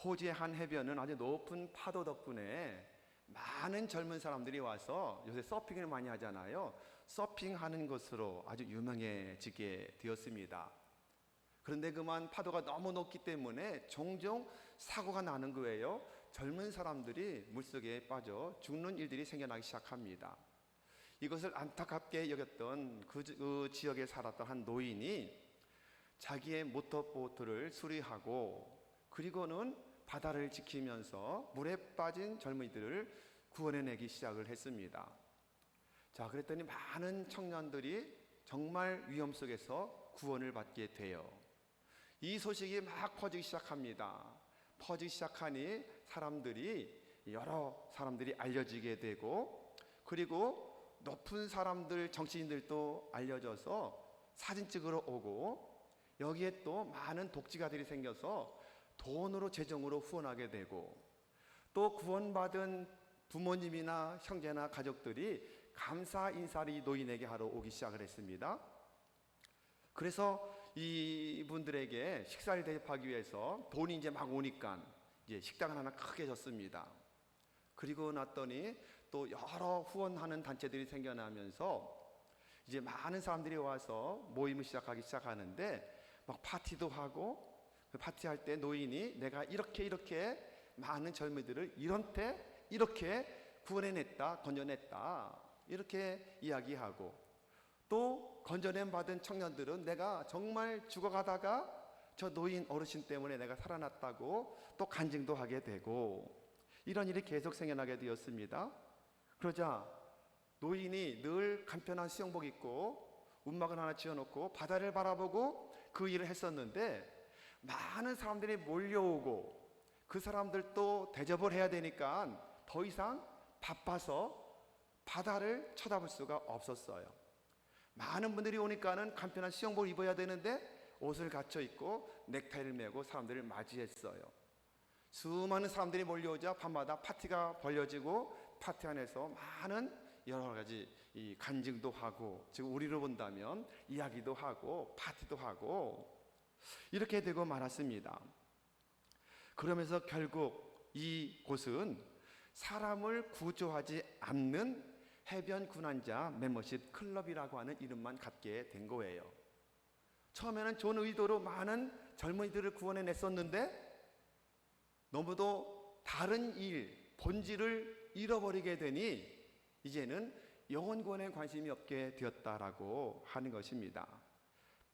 호주의 한 해변은 아주 높은 파도 덕분에 많은 젊은 사람들이 와서, 요새 서핑을 많이 하잖아요. 서핑하는 것으로 아주 유명해지게 되었습니다. 그런데 그만 파도가 너무 높기 때문에 종종 사고가 나는 거예요. 젊은 사람들이 물속에 빠져 죽는 일들이 생겨나기 시작합니다. 이것을 안타깝게 여겼던 그 지역에 살았던 한 노인이 자기의 모터보트를 수리하고, 그리고는 바다를 지키면서 물에 빠진 젊은이들을 구원해내기 시작을 했습니다. 자, 그랬더니 많은 청년들이 정말 위험 속에서 구원을 받게 돼요. 이 소식이 막 퍼지기 시작합니다. 퍼지기 시작하니 여러 사람들이 알려지게 되고, 그리고 높은 사람들, 정치인들도 알려져서 사진 찍으러 오고, 여기에 또 많은 독지가들이 생겨서 돈으로 재정으로 후원하게 되고, 또 구원받은 부모님이나 형제나 가족들이 감사 인사를 이 노인에게 하러 오기 시작을 했습니다. 그래서 이분들에게 식사를 대접하기 위해서 돈이 이제 막 오니까 이제 식당을 하나 크게 졌습니다. 그리고 났더니 또 여러 후원하는 단체들이 생겨나면서 이제 많은 사람들이 와서 모임을 시작하는데, 막 파티도 하고, 그 파티할 때 노인이 내가 이렇게 많은 젊은이들을 이렇게 구원해냈다, 건져냈다, 이렇게 이야기하고, 또 건져냄 받은 청년들은 내가 정말 죽어가다가 저 노인 어르신 때문에 내가 살아났다고 또 간증도 하게 되고, 이런 일이 계속 생겨나게 되었습니다. 그러자 노인이 늘 간편한 수영복 입고 움막을 하나 지어놓고 바다를 바라보고 그 일을 했었는데, 많은 사람들이 몰려오고 그 사람들도 대접을 해야 되니까 더 이상 바빠서 바다를 쳐다볼 수가 없었어요. 많은 분들이 오니까는 간편한 수영복을 입어야 되는데 옷을 갖춰 입고 넥타이를 메고 사람들을 맞이했어요. 수많은 사람들이 몰려오자 밤마다 파티가 벌려지고, 파티 안에서 많은 여러 가지 간증도 하고, 지금 우리로 본다면 이야기도 하고 파티도 하고, 이렇게 되고 말았습니다. 그러면서 결국 이 곳은 사람을 구조하지 않는 해변 군환자 멤버십 클럽이라고 하는 이름만 갖게 된 거예요. 처음에는 좋은 의도로 많은 젊은이들을 구원해냈었는데, 너무도 다른 일, 본질을 잃어버리게 되니 이제는 영혼 구원에 관심이 없게 되었다라고 하는 것입니다.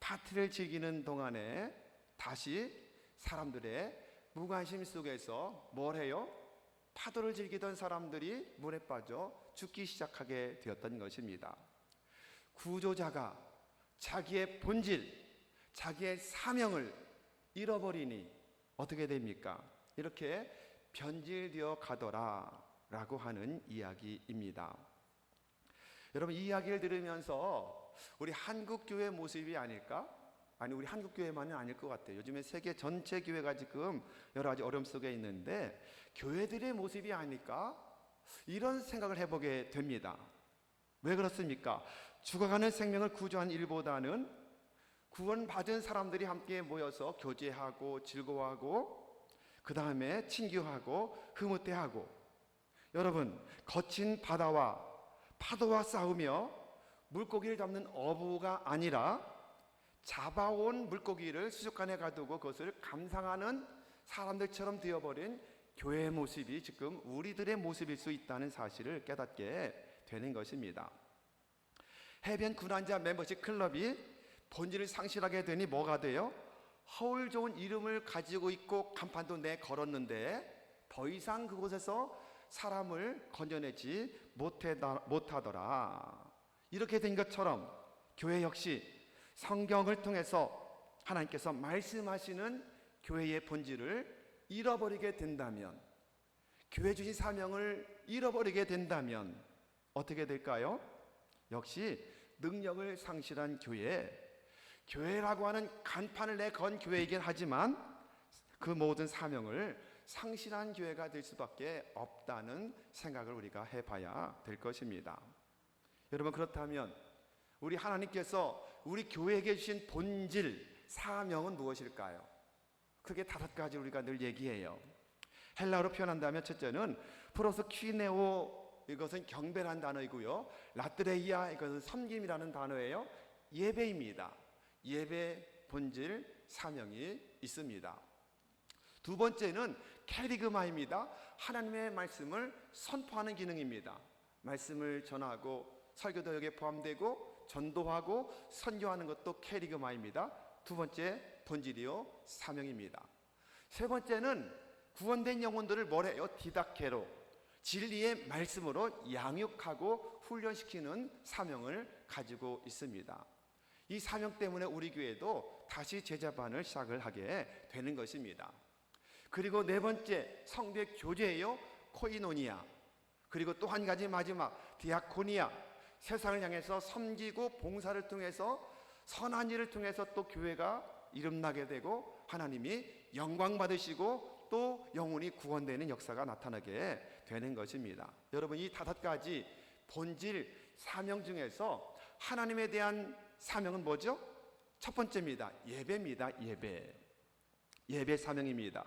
파티를 즐기는 동안에 다시 사람들의 무관심 속에서 뭘 해요? 파도를 즐기던 사람들이 물에 빠져 죽기 시작하게 되었던 것입니다. 구조자가 자기의 본질, 자기의 사명을 잃어버리니 어떻게 됩니까? 이렇게 변질되어 가더라 라고 하는 이야기입니다. 여러분, 이 이야기를 들으면서 우리 한국교회 모습이 아닐까? 아니, 우리 한국교회만은 아닐 것 같아요. 요즘에 세계 전체 교회가 지금 여러 가지 어려움 속에 있는데 교회들의 모습이 아닐까? 이런 생각을 해보게 됩니다. 왜 그렇습니까? 죽어가는 생명을 구조하는 일보다는 구원받은 사람들이 함께 모여서 교제하고 즐거워하고, 그 다음에 친교하고 흐뭇해하고, 여러분, 거친 바다와 파도와 싸우며 물고기를 잡는 어부가 아니라 잡아온 물고기를 수족관에 가두고 그것을 감상하는 사람들처럼 되어버린 교회의 모습이 지금 우리들의 모습일 수 있다는 사실을 깨닫게 되는 것입니다. 해변 군환자 멤버십 클럽이 본질을 상실하게 되니 뭐가 돼요? 허울 좋은 이름을 가지고 있고 간판도 내 걸었는데 더 이상 그곳에서 사람을 건져내지 못하더라. 이렇게 된 것처럼 교회 역시 성경을 통해서 하나님께서 말씀하시는 교회의 본질을 잃어버리게 된다면, 교회 주신 사명을 잃어버리게 된다면 어떻게 될까요? 역시 능력을 상실한 교회라고 하는 간판을 내건 교회이긴 하지만 그 모든 사명을 상실한 교회가 될 수밖에 없다는 생각을 우리가 해봐야 될 것입니다. 여러분, 그렇다면 우리 하나님께서 우리 교회에게 주신 본질, 사명은 무엇일까요? 크게 5가지 우리가 늘 얘기해요. 헬라어로 표현한다면 첫째는 프로스퀴네오, 이것은 경배라는 단어이고요. 라트레이아, 이것은 섬김이라는 단어예요. 예배입니다. 예배 본질 사명이 있습니다. 두 번째는 캐리그마입니다. 하나님의 말씀을 선포하는 기능입니다. 말씀을 전하고 설교도 여기에 포함되고 전도하고 선교하는 것도 캐리그마입니다. 두 번째 본질이요 사명입니다. 세 번째는 구원된 영혼들을 뭐래요? 디다케로, 진리의 말씀으로 양육하고 훈련시키는 사명을 가지고 있습니다. 이 사명 때문에 우리 교회도 다시 제자반을 시작을 하게 되는 것입니다. 그리고 네 번째 성도의 교제예요, 코이노니아. 그리고 또 한 가지 마지막 디아코니아, 세상을 향해서 섬기고 봉사를 통해서 선한 일을 통해서 또 교회가 이름나게 되고 하나님이 영광 받으시고 또 영혼이 구원되는 역사가 나타나게 되는 것입니다. 여러분, 이 5가지 본질 사명 중에서 하나님에 대한 사명은 뭐죠? 첫 번째입니다. 예배입니다. 예배 사명입니다.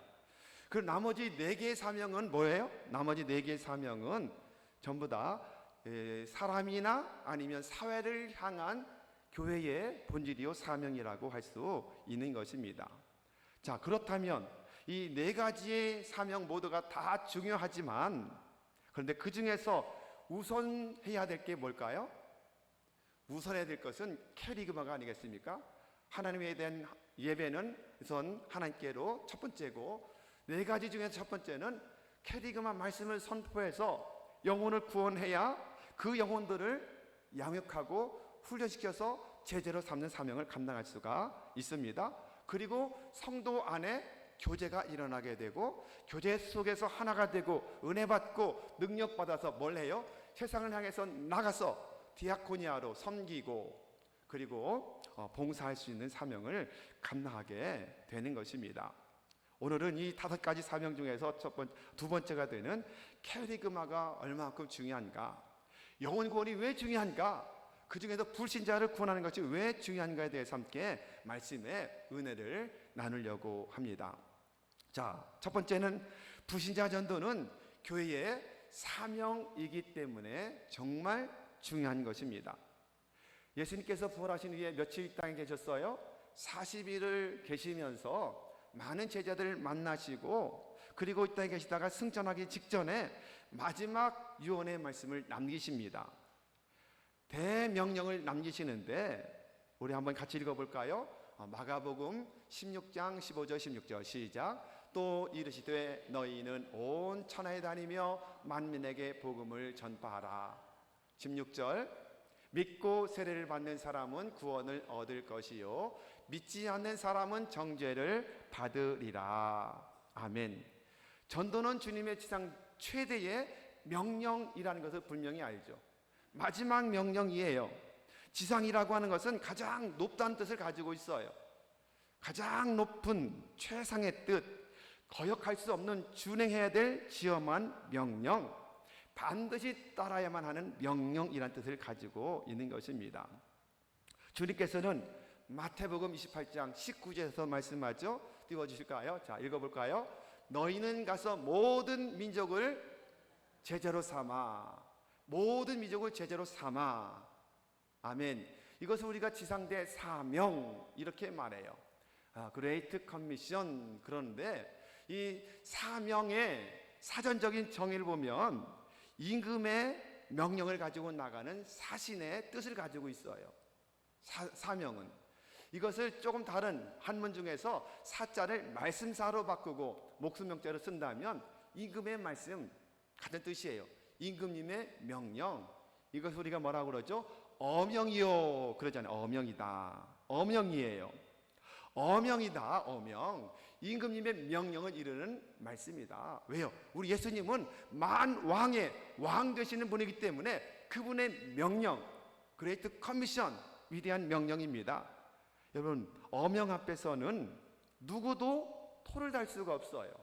그 나머지 4개의 사명은 뭐예요? 나머지 4개의 사명은 전부 다 사람이나 아니면 사회를 향한 교회의 본질이요 사명이라고 할 수 있는 것입니다. 자, 그렇다면 이 4가지의 사명 모두가 다 중요하지만, 그런데 그 중에서 우선해야 될 게 뭘까요? 우선해야 될 것은 캐리그마가 아니겠습니까? 하나님에 대한 예배는 우선 하나님께로 첫 번째고, 4가지 중에서 첫 번째는 캐리그마 말씀을 선포해서 영혼을 구원해야 그 영혼들을 양육하고 훈련시켜서 제자로 삼는 사명을 감당할 수가 있습니다. 그리고 성도 안에 교제가 일어나게 되고 교제 속에서 하나가 되고 은혜 받고 능력 받아서 뭘 해요? 세상을 향해서 나가서 디아코니아로 섬기고 그리고 봉사할 수 있는 사명을 감당하게 되는 것입니다. 오늘은 이 5가지 사명 중에서 두 번째가 되는 캐리그마가 얼마만큼 중요한가, 영혼 구원이 왜 중요한가, 그 중에서 불신자를 구원하는 것이 왜 중요한가에 대해서 함께 말씀의 은혜를 나누려고 합니다. 자, 첫 번째는 불신자 전도는 교회의 사명이기 때문에 정말 중요한 것입니다. 예수님께서 부활하신 후에 며칠 이 땅에 계셨어요? 40일을 계시면서 많은 제자들을 만나시고 그리고 이 땅에 계시다가 승천하기 직전에 마지막 유언의 말씀을 남기십니다. 대명령을 남기시는데 우리 한번 같이 읽어볼까요? 마가복음 16장 15절 16절 시작. 또 이르시되 너희는 온 천하에 다니며 만민에게 복음을 전파하라. 16절 믿고 세례를 받는 사람은 구원을 얻을 것이요 믿지 않는 사람은 정죄를 받으리라. 아멘. 전도는 주님의 지상 최대의 명령이라는 것을 분명히 알죠. 마지막 명령이에요. 지상이라고 하는 것은 가장 높다는 뜻을 가지고 있어요. 가장 높은 최상의 뜻, 거역할 수 없는 준행해야 될 지엄한 명령, 반드시 따라야만 하는 명령이라는 뜻을 가지고 있는 것입니다. 주님께서는 마태복음 28장 19절에서 말씀하죠. 띄워주실까요? 자, 읽어볼까요? 너희는 가서 모든 민족을 제자로 삼아, 모든 민족을 제자로 삼아. 아멘. 이것을 우리가 지상대 사명 이렇게 말해요. 그레이트 커미션. 그런데 이 사명의 사전적인 정의를 보면 임금의 명령을 가지고 나가는 사신의 뜻을 가지고 있어요. 사명은 이것을 조금 다른 한문 중에서 사자를 말씀사로 바꾸고 목수명자로 쓴다면 임금의 말씀 같은 뜻이에요. 임금님의 명령, 이것을 우리가 뭐라고 그러죠? 어명이요 그러잖아요. 어명이다, 어명이에요. 어명이다, 어명. 임금님의 명령을 이루는 말씀이다. 왜요? 우리 예수님은 만왕의 왕 되시는 분이기 때문에 그분의 명령, 그레이트 커미션, 위대한 명령입니다. 여러분, 어명 앞에서는 누구도 토를 달 수가 없어요.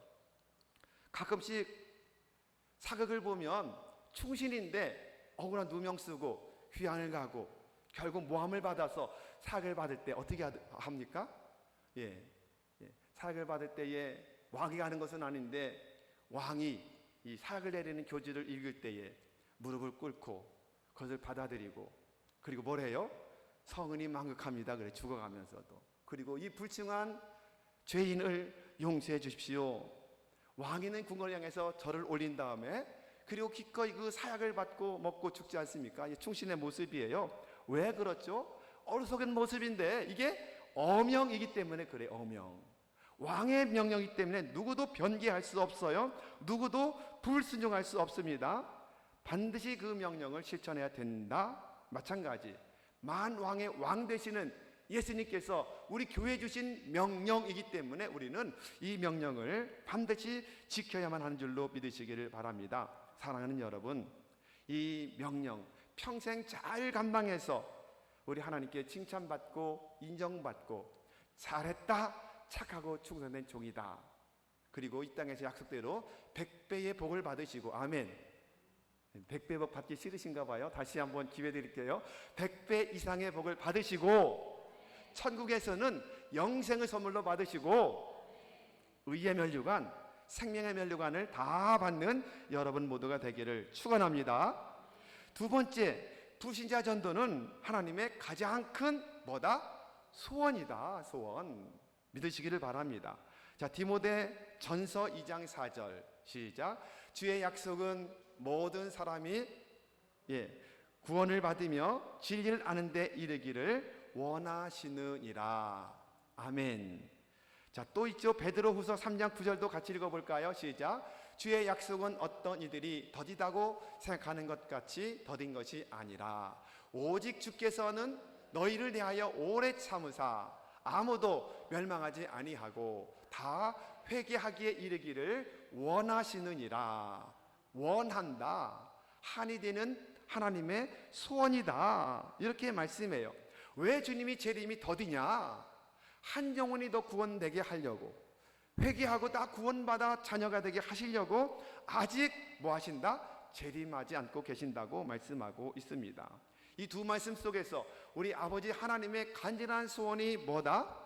가끔씩 사극을 보면 충신인데 억울한 누명 쓰고 휘양을 가고 결국 모함을 받아서 사극을 받을 때 어떻게 합니까? 사극을 받을 때에 왕이 가는 것은 아닌데 왕이 이 사약을 내리는 교지를 읽을 때에 무릎을 꿇고 그것을 받아들이고, 그리고 뭘 해요? 성은이 망극합니다. 그래, 죽어가면서도. 그리고 이 불충한 죄인을 용서해 주십시오. 왕이는 궁궐을 향해서 절을 올린 다음에 그리고 기꺼이 그 사약을 받고 먹고 죽지 않습니까? 이 충신의 모습이에요. 왜 그렇죠? 어리석은 모습인데 이게 어명이기 때문에 그래. 어명, 왕의 명령이기 때문에 누구도 변개할 수 없어요. 누구도 불순종할 수 없습니다. 반드시 그 명령을 실천해야 된다. 마찬가지, 만왕의 왕 되시는 예수님께서 우리 교회 주신 명령이기 때문에 우리는 이 명령을 반드시 지켜야만 하는 줄로 믿으시기를 바랍니다. 사랑하는 여러분, 이 명령 평생 잘 감당해서 우리 하나님께 칭찬받고 인정받고 잘했다, 착하고 충성된 종이다, 그리고 이 땅에서 약속대로 100배의 복을 받으시고, 아멘. 100배 복 받기 싫으신가 봐요. 다시 한번 기회 드릴게요. 100배 이상의 복을 받으시고 천국에서는 영생을 선물로 받으시고 의의 면류관, 생명의 면류관을 다 받는 여러분 모두가 되기를 축원합니다. 두 번째, 불신자 전도는 하나님의 가장 큰 뭐다? 소원이다. 소원. 믿으시기를 바랍니다. 자, 디모데 전서 2장 4절 시작. 주의 약속은 모든 사람이 구원을 받으며 진리를 아는 데 이르기를 원하시느니라. 아멘. 자, 또 있죠. 베드로후서 3장 9절도 같이 읽어볼까요? 시작. 주의 약속은 어떤 이들이 더디다고 생각하는 것 같이 더딘 것이 아니라 오직 주께서는 너희를 대하여 오래 참으사 아무도 멸망하지 아니하고 다 회개하기에 이르기를 원하시느니라. 원한다. 한이 되는 하나님의 소원이다. 이렇게 말씀해요. 왜 주님이 재림이 더디냐? 한 영혼이 더 구원되게 하려고, 회개하고 다 구원받아 자녀가 되게 하시려고 아직 뭐 하신다? 재림하지 않고 계신다고 말씀하고 있습니다. 이 두 말씀 속에서 우리 아버지 하나님의 간절한 소원이 뭐다?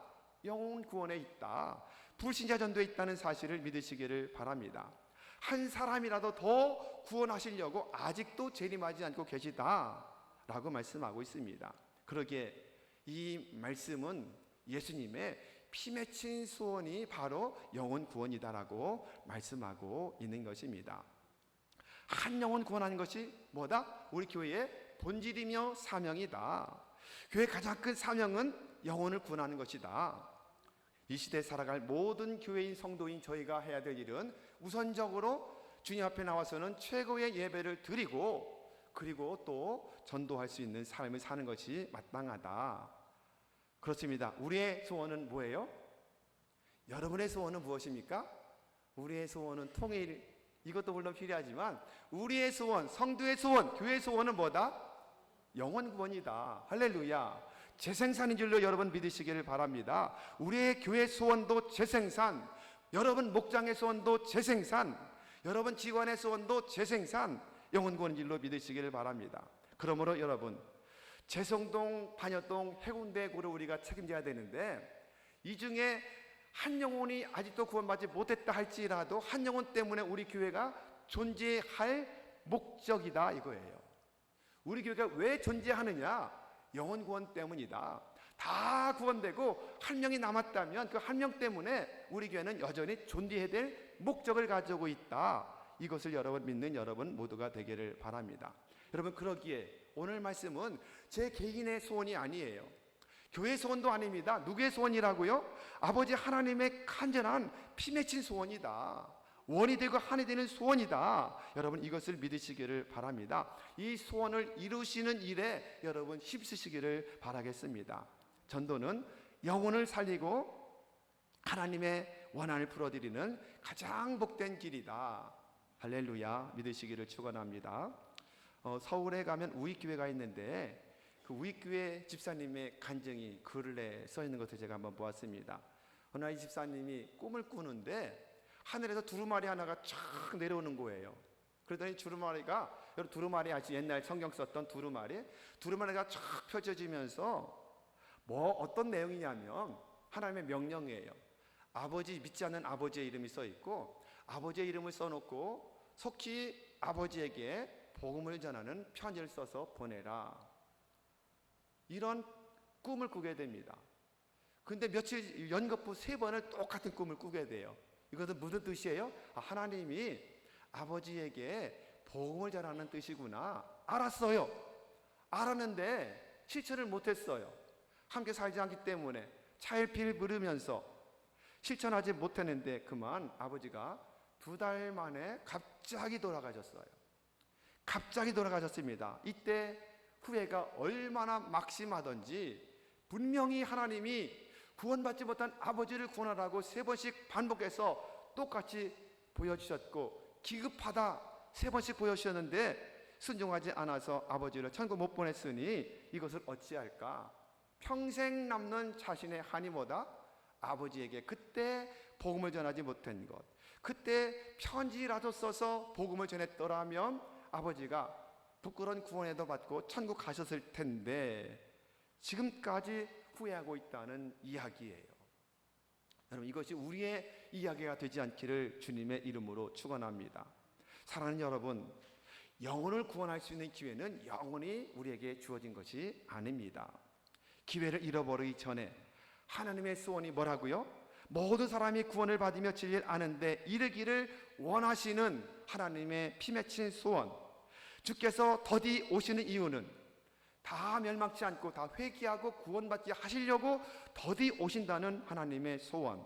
영혼 구원에 있다. 불신자 전도에 있다는 사실을 믿으시기를 바랍니다. 한 사람이라도 더 구원하시려고 아직도 재림하지 않고 계시다라고 말씀하고 있습니다. 그러기에 이 말씀은 예수님의 피 맺힌 소원이 바로 영혼 구원이다라고 말씀하고 있는 것입니다. 한 영혼 구원하는 것이 뭐다? 우리 교회의 본질이며 사명이다. 교회의 가장 큰 사명은 영혼을 구원하는 것이다. 이 시대에 살아갈 모든 교회인 성도인 저희가 해야 될 일은 우선적으로 주님 앞에 나와서는 최고의 예배를 드리고, 그리고 또 전도할 수 있는 삶을 사는 것이 마땅하다. 그렇습니다. 우리의 소원은 뭐예요? 여러분의 소원은 무엇입니까? 우리의 소원은 통일, 이것도 물론 필요하지만 우리의 소원, 성도의 소원, 교회의 소원은 뭐다? 영혼 구원이다. 할렐루야. 재생산인 줄로 여러분 믿으시기를 바랍니다. 우리의 교회 소원도 재생산, 여러분 목장의 소원도 재생산, 여러분 직원의 소원도 재생산, 영혼 구원인 줄로 믿으시기를 바랍니다. 그러므로 여러분, 재성동, 반여동, 해운대 고를 우리가 책임져야 되는데, 이 중에 한 영혼이 아직도 구원받지 못했다 할지라도 한 영혼 때문에 우리 교회가 존재할 목적이다 이거예요. 우리 교회가 왜 존재하느냐? 영혼 구원 때문이다. 다 구원되고 한 명이 남았다면 그 한 명 때문에 우리 교회는 여전히 존재해야 될 목적을 가지고 있다. 이것을 여러분 믿는 여러분 모두가 되기를 바랍니다. 여러분, 그러기에 오늘 말씀은 제 개인의 소원이 아니에요. 교회 소원도 아닙니다. 누구의 소원이라고요? 아버지 하나님의 간절한 피 맺힌 소원이다. 원이 되고 한이 되는 소원이다. 여러분, 이것을 믿으시기를 바랍니다. 이 소원을 이루시는 일에 여러분 힘쓰시기를 바라겠습니다. 전도는 영혼을 살리고 하나님의 원한을 풀어드리는 가장 복된 길이다. 할렐루야. 믿으시기를 축원합니다. 서울에 가면 우익교회가 있는데 그 우익교회 집사님의 간증이 글에 써 있는 것을 제가 한번 보았습니다. 어느 날 이 집사님이 꿈을 꾸는데 하늘에서 두루마리 하나가 쫙 내려오는 거예요. 그러더니 두루마리가, 여러분 두루마리 아시죠? 옛날 성경 썼던 두루마리가 쫙 펼쳐지면서 뭐 어떤 내용이냐면 하나님의 명령이에요. 아버지, 믿지 않는 아버지의 이름이 써 있고 아버지의 이름을 써놓고 속히 아버지에게 복음을 전하는 편지를 써서 보내라. 이런 꿈을 꾸게 됩니다. 근데 며칠 연거푸 3번을 똑같은 꿈을 꾸게 돼요. 이것은 무슨 뜻이에요? 하나님이 아버지에게 복음을 전하는 뜻이구나. 알았어요. 알았는데 실천을 못했어요. 함께 살지 않기 때문에 차일피일 부르면서 실천하지 못했는데 그만 아버지가 2달 만에 갑자기 돌아가셨어요. 갑자기 돌아가셨습니다. 이때 후회가 얼마나 막심하던지 분명히 하나님이 구원받지 못한 아버지를 구원하라고 3번씩 반복해서 똑같이 보여주셨고 기급하다 3번씩 보여주셨는데 순종하지 않아서 아버지를 천국 못 보냈으니 이것을 어찌할까? 평생 남는 자신의 한이보다 아버지에게 그때 복음을 전하지 못한 것, 그때 편지라도 써서 복음을 전했더라면 아버지가 부끄러운 구원에도 받고 천국 가셨을 텐데 지금까지 후회하고 있다는 이야기예요. 여러분, 이것이 우리의 이야기가 되지 않기를 주님의 이름으로 축원합니다. 사랑하는 여러분, 영혼을 구원할 수 있는 기회는 영원히 우리에게 주어진 것이 아닙니다. 기회를 잃어버리기 전에 하나님의 소원이 뭐라고요? 모든 사람이 구원을 받으며 진리를 아는데 이르기를 원하시는 하나님의 피 맺힌 소원, 주께서 더디 오시는 이유는 다 멸망치 않고 다 회개하고 구원받게 하시려고 더디 오신다는 하나님의 소원,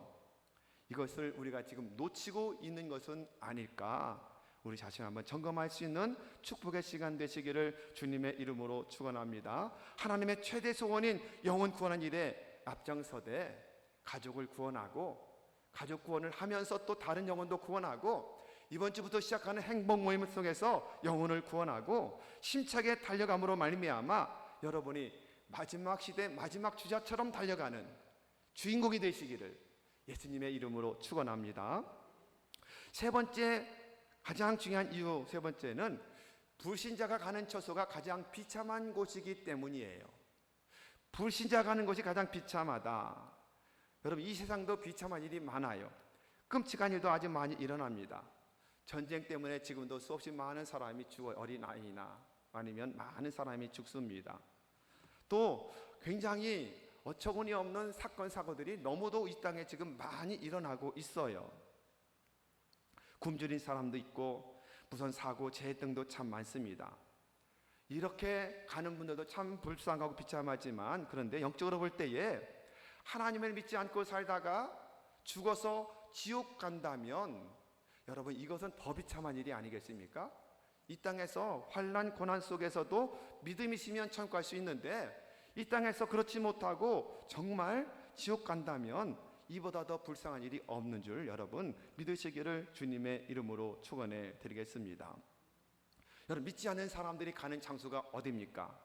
이것을 우리가 지금 놓치고 있는 것은 아닐까? 우리 자신을 한번 점검할 수 있는 축복의 시간 되시기를 주님의 이름으로 축원합니다. 하나님의 최대 소원인 영혼 구원한 일에 앞장서되 가족을 구원하고 가족 구원을 하면서 또 다른 영혼도 구원하고 이번 주부터 시작하는 행복 모임 속에서 영혼을 구원하고 힘차게 달려감으로 말미암아 여러분이 마지막 시대 마지막 주자처럼 달려가는 주인공이 되시기를 예수님의 이름으로 축원합니다. 3번째 가장 중요한 이유, 3번째는 불신자가 가는 처소가 가장 비참한 곳이기 때문이에요. 불신자가 가는 곳이 가장 비참하다. 여러분, 이 세상도 비참한 일이 많아요. 끔찍한 일도 아주 많이 일어납니다. 전쟁 때문에 지금도 수없이 많은 사람이 죽어요. 어린아이나 아니면 많은 사람이 죽습니다. 또 굉장히 어처구니 없는 사건 사고들이 너무도 이 땅에 지금 많이 일어나고 있어요. 굶주린 사람도 있고 무선 사고, 재해 등도 참 많습니다. 이렇게 가는 분들도 참 불쌍하고 비참하지만 그런데 영적으로 볼 때에 하나님을 믿지 않고 살다가 죽어서 지옥 간다면 여러분, 이것은 더 비참한 일이 아니겠습니까? 이 땅에서 환난 고난 속에서도 믿음이 있으면 천국 갈 수 있는데 이 땅에서 그렇지 못하고 정말 지옥 간다면 이보다 더 불쌍한 일이 없는 줄 여러분 믿으시기를 주님의 이름으로 축원해 드리겠습니다. 여러분, 믿지 않는 사람들이 가는 장소가 어디입니까?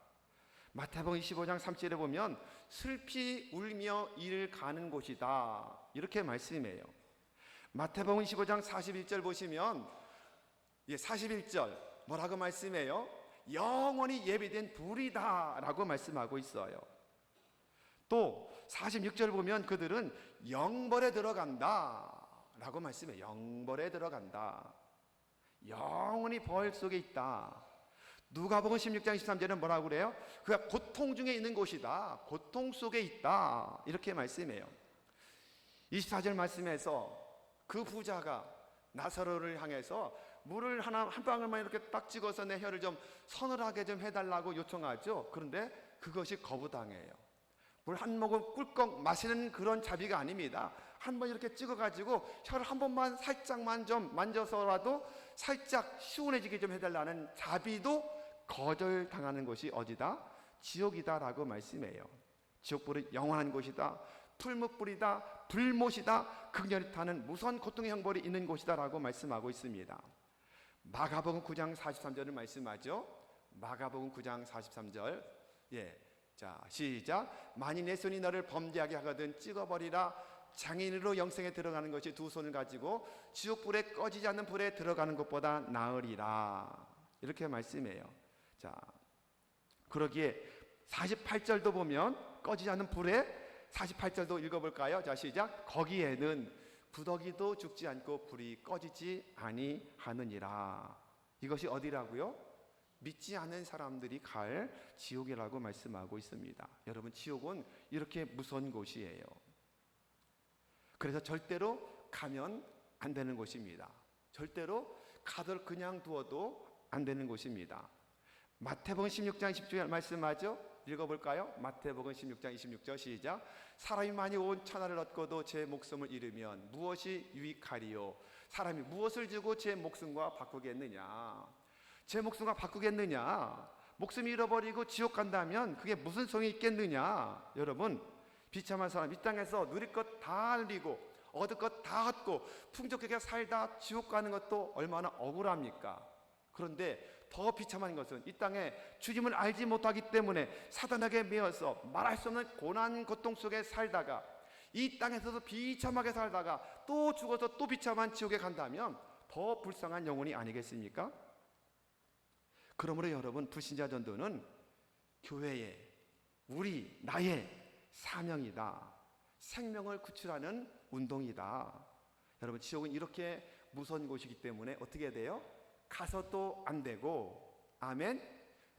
마태복음 25장 3절에 보면 슬피 울며 이를 가는 곳이다, 이렇게 말씀해요. 마태복음 25장 41절 보시면 41절 뭐라고 말씀해요? 영원히 예비된 불이다 라고 말씀하고 있어요. 또 46절 보면 그들은 영벌에 들어간다 라고 말씀해요. 영벌에 들어간다. 영원히 벌 속에 있다. 누가복음 16장 23절은 뭐라고 그래요? 그가 고통 중에 있는 곳이다. 고통 속에 있다. 이렇게 말씀해요. 24절 말씀에서 그 부자가 나사로를 향해서 물을 한 방울만 이렇게 딱 찍어서 내 혀를 좀 서늘하게 좀 해달라고 요청하죠. 그런데 그것이 거부당해요. 물 한 모금 꿀꺽 마시는 그런 자비가 아닙니다. 한번 이렇게 찍어가지고 혀를 한 번만 살짝만 좀 만져서라도 살짝 시원해지게 좀 해달라는 자비도 거절당하는 곳이 어디다? 지옥이다라고 말씀해요. 지옥불은 영원한 곳이다. 풀무불이다. 불못이다. 극렬히 타는 무서운 고통의 형벌이 있는 곳이다라고 말씀하고 있습니다. 마가복음 9장 43절을 말씀하죠. 마가복음 9장 43절. 자, 시작. 만일 내 손이 너를 범죄하게 하거든 찍어버리라. 장인으로 영생에 들어가는 것이 2 손을 가지고 지옥불에 꺼지지 않는 불에 들어가는 것보다 나으리라. 이렇게 말씀해요. 자, 그러기에 48절도 보면 꺼지지 않는 불에 48절도 읽어볼까요? 자, 시작. 거기에는 부더기도 죽지 않고 불이 꺼지지 아니하느니라. 이것이 어디라고요? 믿지 않는 사람들이 갈 지옥이라고 말씀하고 있습니다. 여러분, 지옥은 이렇게 무서운 곳이에요. 그래서 절대로 가면 안 되는 곳입니다. 절대로 가도록 그냥 두어도 안 되는 곳입니다. 마태복음 16장 10절 말씀하죠? 읽어볼까요? 마태복음 16장 26절 시작. 사람이 많이 온 천하를 얻고도 제 목숨을 잃으면 무엇이 유익하리요? 사람이 무엇을 주고 제 목숨과 바꾸겠느냐? 제 목숨과 바꾸겠느냐? 목숨 잃어버리고 지옥 간다면 그게 무슨 소용이 있겠느냐? 여러분, 비참한 사람, 이 땅에서 누릴 것 다 누리고 얻을 것 다 얻고 풍족하게 살다 지옥 가는 것도 얼마나 억울합니까? 그런데 더 비참한 것은 이 땅에 주님을 알지 못하기 때문에 사단에게 매여서 말할 수 없는 고난 고통 속에 살다가 이 땅에서도 비참하게 살다가 또 죽어서 또 비참한 지옥에 간다면 더 불쌍한 영혼이 아니겠습니까? 그러므로 여러분, 불신자 전도는 교회의, 나의 사명이다. 생명을 구출하는 운동이다. 여러분, 지옥은 이렇게 무서운 곳이기 때문에 어떻게 돼요? 가서도 안 되고, 아멘,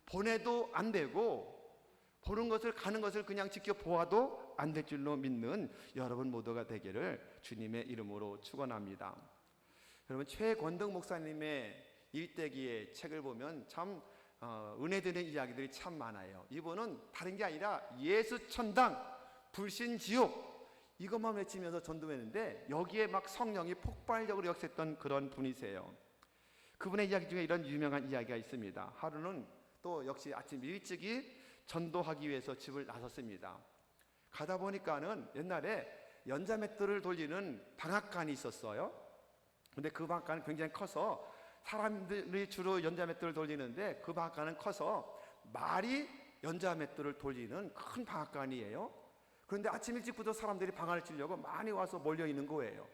보내도 안 되고, 보는 것을, 가는 것을 그냥 지켜보아도 안 될 줄로 믿는 여러분 모두가 되기를 주님의 이름으로 축원합니다. 여러분, 최권덕 목사님의 일대기의 책을 보면 참 은혜 되는 이야기들이 참 많아요. 이분은 다른 게 아니라 예수 천당, 불신 지옥, 이것만 외치면서 전도했는데 여기에 막 성령이 폭발적으로 역사했던 그런 분이세요. 그분의 이야기 중에 이런 유명한 이야기가 있습니다. 하루는 또 역시 아침 일찍이 전도하기 위해서 집을 나섰습니다. 가다 보니까는 옛날에 연자맷돌을 돌리는 방앗간이 있었어요. 근데 그 방앗간은 굉장히 커서 사람들이 주로 연자맷돌을 돌리는데 그 방앗간은 커서 말이 연자맷돌을 돌리는 큰 방앗간이에요. 그런데 아침 일찍부터 사람들이 방아를 찌려고 많이 와서 몰려 있는 거예요.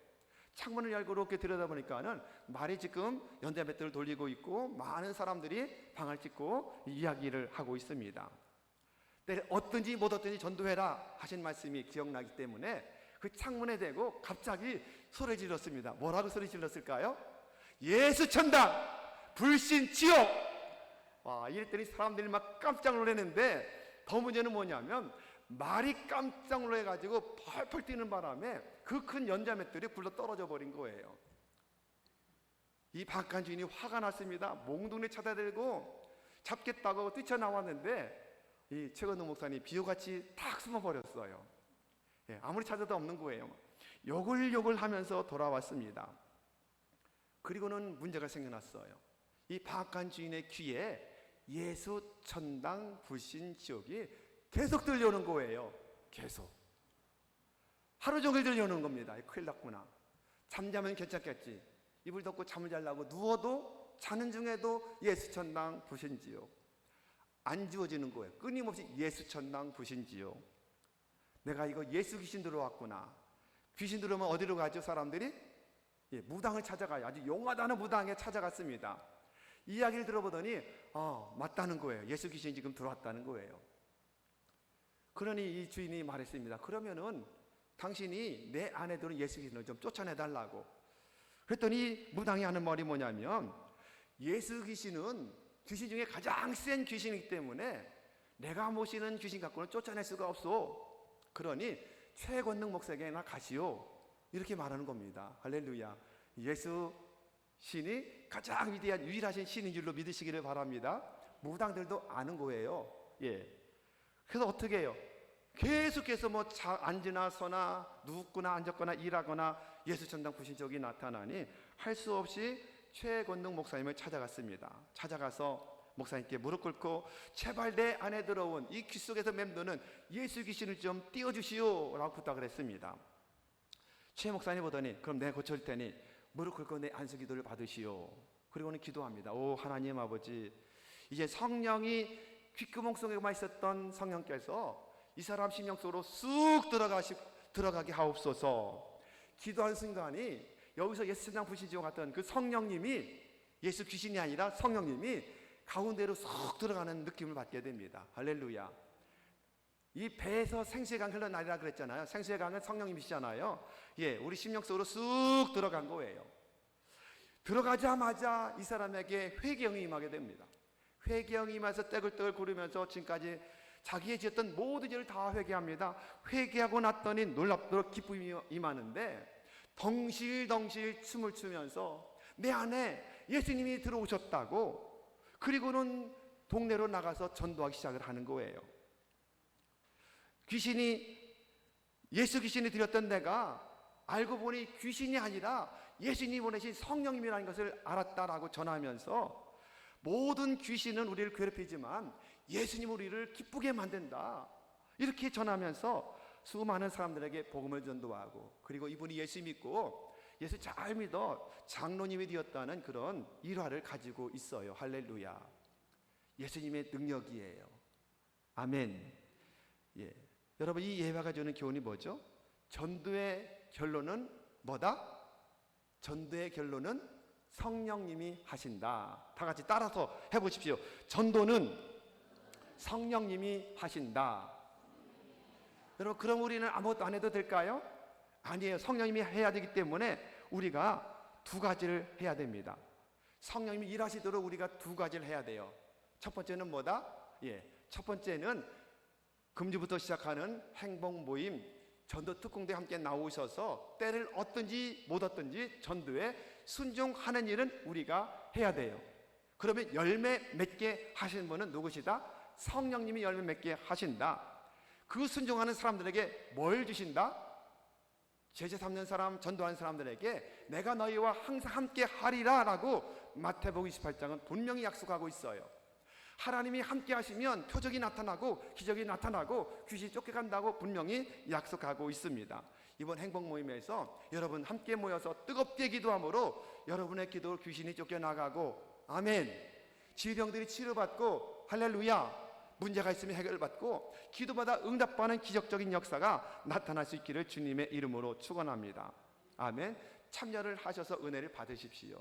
창문을 열고 이렇게 들여다보니까는 말이 지금 연자맷돌을 돌리고 있고 많은 사람들이 방아를 찢고 이야기를 하고 있습니다. 때려 얻든지 못 얻든지 전도해라 하신 말씀이 기억나기 때문에 그 창문에 대고 갑자기 소리 질렀습니다. 뭐라고 소리 질렀을까요? 예수 천당, 불신 지옥! 와, 이랬더니 사람들이 막 깜짝 놀랐는데 더 문제는 뭐냐면 말이 깜짝 놀라가지고 펄펄 뛰는 바람에 그 큰 연자맷돌이 굴러 떨어져 버린 거예요. 이 방앗간 주인이 화가 났습니다. 몽둥이 찾아들고 잡겠다고 뛰쳐나왔는데 이 최건동 목사님 비호같이 탁 숨어버렸어요. 아무리 찾아도 없는 거예요. 욕을 하면서 돌아왔습니다. 그리고는 문제가 생겨났어요. 이 방앗간 주인의 귀에 예수 천당 불신 지옥이 계속 들려오는 거예요. 계속 하루 종일 들려오는 겁니다. 큰일 났구나. 잠자면 괜찮겠지. 이불 덮고 잠을 자려고 누워도 자는 중에도 예수 천당 불신 지옥. 안 지워지는 거예요. 끊임없이 예수 천당 불신 지옥. 내가 이거 예수 귀신 들어왔구나. 귀신 들어오면 어디로 가죠, 사람들이? 무당을 찾아가요. 아주 용하다는 무당에 찾아갔습니다. 이야기를 들어보더니 맞다는 거예요. 예수 귀신이 지금 들어왔다는 거예요. 그러니 이 주인이 말했습니다. 그러면은 당신이 내 안에 들은 예수 귀신을 좀 쫓아내달라고. 그랬더니 무당이 하는 말이 뭐냐면 예수 귀신은 귀신 중에 가장 센 귀신이기 때문에 내가 모시는 귀신 갖고는 쫓아낼 수가 없어. 그러니 최권능 목사에게나 가시오. 이렇게 말하는 겁니다. 할렐루야. 예수 신이 가장 위대한 유일하신 신인 줄로 믿으시기를 바랍니다. 무당들도 아는 거예요. 그래서 어떻게 해요? 계속해서 앉으나 서나 눕거나 앉았거나 일하거나 예수 천당 불신 지옥이 나타나니 할 수 없이 최권능 목사님을 찾아갔습니다. 찾아가서 목사님께 무릎 꿇고 제발 내 안에 들어온 이 귀 속에서 맴도는 예수 귀신을 좀 띄워주시오 라고 부탁을 했습니다. 최 목사님 보더니 그럼 내가 고쳐줄 테니 무릎 꿇고 내 안수 기도를 받으시오. 그리고는 기도합니다. 오 하나님 아버지, 이제 성령이 귓구멍 속에만 있었던 성령께서 이 사람 심령 속으로 쑥 들어가게 하옵소서. 기도한 순간이 여기서 예수 천당 불신 지옥 갔던 그 성령님이, 예수 귀신이 아니라 성령님이 가운데로 쑥 들어가는 느낌을 받게 됩니다. 할렐루야. 이 배에서 생수의 강 흘러나리라 그랬잖아요. 생수의 강은 성령님이시잖아요. 예, 우리 심령 속으로 쑥 들어간 거예요. 들어가자마자 이 사람에게 회개형이 임하게 됩니다. 회개형이 임해서 떼굴떼굴 구르면서 지금까지 자기의 지었던 모든 죄를 다 회개합니다. 회개하고 났더니 놀랍도록 기쁨이 임하는데 덩실덩실 춤을 추면서 내 안에 예수님이 들어오셨다고, 그리고는 동네로 나가서 전도하기 시작을 하는 거예요. 예수 귀신이 들였던 내가 알고 보니 귀신이 아니라 예수님이 보내신 성령님이라는 것을 알았다라고 전하면서, 모든 귀신은 우리를 괴롭히지만 예수님은 우리를 기쁘게 만든다, 이렇게 전하면서 수많은 사람들에게 복음을 전도하고, 그리고 이분이 예수 믿고 예수 잘 믿어 장로님이 되었다는 그런 일화를 가지고 있어요. 할렐루야. 예수님의 능력이에요. 아멘. 예. 여러분, 이 예화가 주는 교훈이 뭐죠? 전도의 결론은 뭐다? 전도의 결론은 성령님이 하신다. 다 같이 따라서 해보십시오. 전도는 성령님이 하신다. 여러분, 그럼 우리는 아무것도 안 해도 될까요? 아니에요. 성령님이 해야 되기 때문에 우리가 두 가지를 해야 됩니다. 성령님이 일하시도록 우리가 두 가지를 해야 돼요. 첫 번째는 뭐다? 첫 번째는 금주부터 시작하는 행복 모임 전도 특공대에 함께 나오셔서 때를 얻든지 못 얻든지 전도에 순종하는 일은 우리가 해야 돼요. 그러면 열매 맺게 하시는 분은 누구시다? 성령님이 열매 맺게 하신다. 그 순종하는 사람들에게 뭘 주신다? 제자 삼는 사람, 전도하는 사람들에게 내가 너희와 항상 함께 하리라 라고 마태복음 28장은 분명히 약속하고 있어요. 하나님이 함께 하시면 표적이 나타나고 기적이 나타나고 귀신이 쫓겨간다고 분명히 약속하고 있습니다. 이번 행복 모임에서 여러분 함께 모여서 뜨겁게 기도함으로 여러분의 기도로 귀신이 쫓겨나가고, 아멘, 질병들이 치료받고, 할렐루야, 문제가 있으면 해결받고 기도받아 응답받는 기적적인 역사가 나타날 수 있기를 주님의 이름으로 축원합니다. 아멘. 참여를 하셔서 은혜를 받으십시오.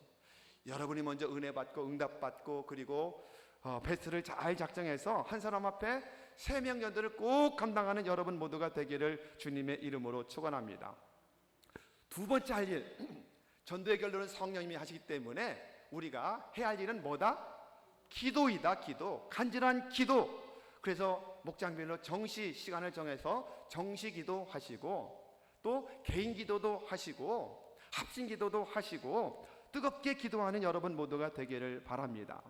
여러분이 먼저 은혜 받고 응답받고, 그리고 베스트를 잘 작정해서 한 사람 앞에 3명 전도를 꼭 감당하는 여러분 모두가 되기를 주님의 이름으로 축원합니다. 두 번째 할 일, 전도의 결론은 성령님이 하시기 때문에 우리가 해야 할 일은 뭐다? 기도이다. 기도, 간절한 기도. 그래서 목장별로 정시 시간을 정해서 정시 기도 하시고, 또 개인 기도도 하시고, 합심 기도도 하시고, 뜨겁게 기도하는 여러분 모두가 되기를 바랍니다.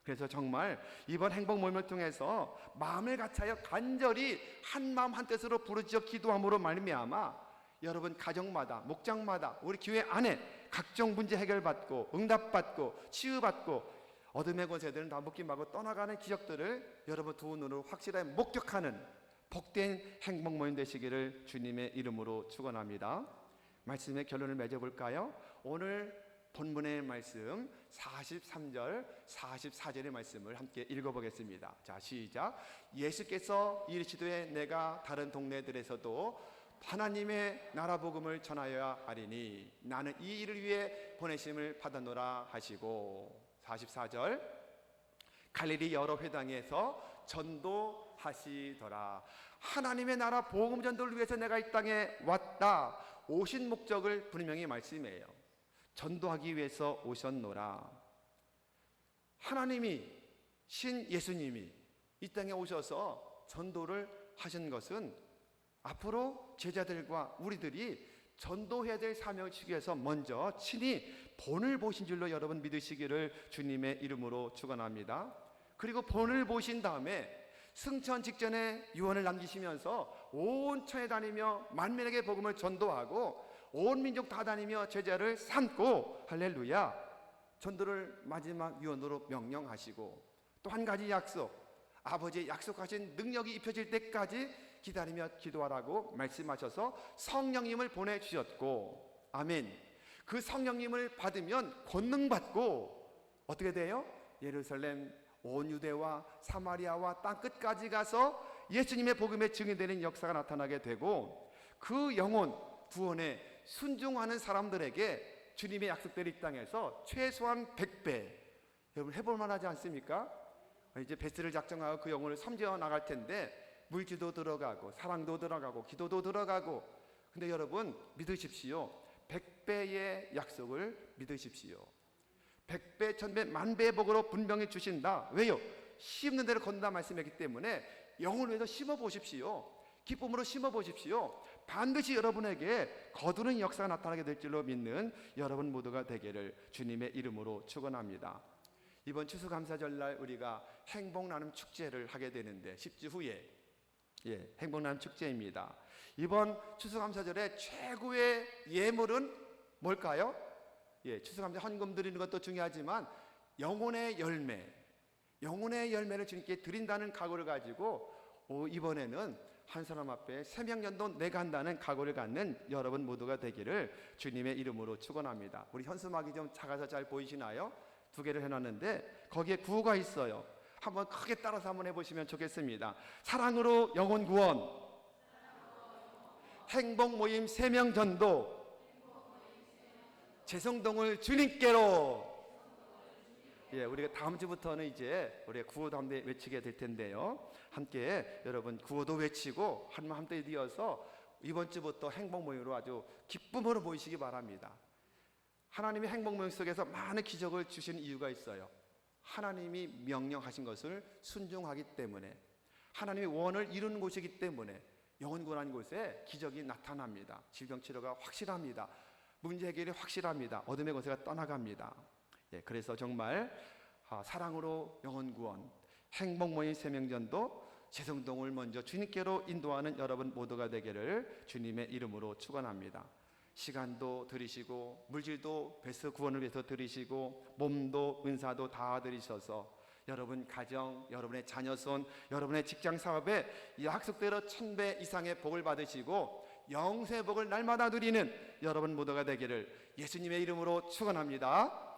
그래서 정말 이번 행복 모임을 통해서 마음을 같이하여 간절히 한 마음 한 뜻으로 부르짖어 기도함으로 말미암아 여러분 가정마다, 목장마다, 우리 교회 안에 각종 문제 해결받고 응답받고 치유받고 어둠의 권세들은 다 묶임 하고 떠나가는 기적들을 여러분 두 눈으로 확실하게 목격하는 복된 행복 모임 되시기를 주님의 이름으로 축원합니다. 말씀의 결론을 맺어볼까요? 오늘 본문의 말씀 43절 44절의 말씀을 함께 읽어보겠습니다. 자, 시작. 예수께서 이르시되 내가 다른 동네들에서도 하나님의 나라 복음을 전하여야 하리니 나는 이 일을 위해 보내심을 받았노라 하시고, 44절 갈릴리 여러 회당에서 전도하시더라. 하나님의 나라 복음 전도를 위해서 내가 이 땅에 왔다. 오신 목적을 분명히 말씀해요. 전도하기 위해서 오셨노라. 하나님이, 신 예수님이 이 땅에 오셔서 전도를 하신 것은 앞으로 제자들과 우리들이 전도해야 될 사명을 지기 위해서 먼저 친히 본을 보신 줄로 여러분 믿으시기를 주님의 이름으로 축원합니다. 그리고 본을 보신 다음에 승천 직전에 유언을 남기시면서 온 천에 다니며 만민에게 복음을 전도하고 온 민족 다 다니며 제자를 삼고, 할렐루야, 전도를 마지막 유언으로 명령하시고, 또 한 가지 약속, 아버지의 약속하신 능력이 입혀질 때까지 기다리며 기도하라고 말씀하셔서 성령님을 보내주셨고, 아멘. 그 성령님을 받으면 권능 받고 어떻게 돼요? 예루살렘 온 유대와 사마리아와 땅 끝까지 가서 예수님의 복음의 증인되는 역사가 나타나게 되고, 그 영혼 구원에 순종하는 사람들에게 주님의 약속대로 이 땅에서 최소한 100배, 여러분 해볼 만하지 않습니까? 이제 베스트를 작정하고 그 영혼을 섬겨 나갈 텐데 물질도 들어가고 사랑도 들어가고 기도도 들어가고. 근데 여러분 믿으십시오. 100배의 약속을 믿으십시오. 100배, 1000배, 만배의 복으로 분명히 주신다. 왜요? 심는 대로 건다 말씀이기 때문에 영을 위해서 심어보십시오. 기쁨으로 심어보십시오. 반드시 여러분에게 거두는 역사가 나타나게 될 줄로 믿는 여러분 모두가 되기를 주님의 이름으로 축원합니다. 이번 추수감사절날 우리가 행복나눔 축제를 하게 되는데 10주 후에 행복나눔 축제입니다. 이번 추수감사절의 최고의 예물은 뭘까요? 추수감사 헌금 드리는 것도 중요하지만 영혼의 열매를 주님께 드린다는 각오를 가지고 이번에는 한 사람 앞에 세명전도 내가 한다는 각오를 갖는 여러분 모두가 되기를 주님의 이름으로 축원합니다. 우리 현수막이 좀 작아서 잘 보이시나요? 2개를 해놨는데 거기에 구호가 있어요. 한번 크게 따라서 한번 해보시면 좋겠습니다. 사랑으로 영혼 구원, 행복 모임 세명전도, 재성동을 주님께로. 우리가 다음 주부터는 이제 우리가 구호도 함께 외치게 될 텐데요. 함께 여러분 구호도 외치고 한마음 함께 이어서 이번 주부터 행복 모임으로 아주 기쁨으로 모이시기 바랍니다. 하나님이 행복 모임 속에서 많은 기적을 주시는 이유가 있어요. 하나님이 명령하신 것을 순종하기 때문에, 하나님의 원을 이루는 곳이기 때문에 영혼 구원한 곳에 기적이 나타납니다. 질병 치료가 확실합니다. 문제 해결이 확실합니다. 어둠의 권세가 떠나갑니다. 그래서 정말 사랑으로 영혼 구원, 행복 모임 세명전도, 재성동을 먼저 주님께로 인도하는 여러분 모두가 되기를 주님의 이름으로 축원합니다. 시간도 들이시고 물질도 배스 구원을 위해서 들이시고 몸도 은사도 다 들이셔서 여러분 가정, 여러분의 자녀손, 여러분의 직장 사업에 약속대로 1000배 이상의 복을 받으시고 영생의 복을 날마다 누리는 여러분 모두가 되기를 예수님의 이름으로 축원합니다.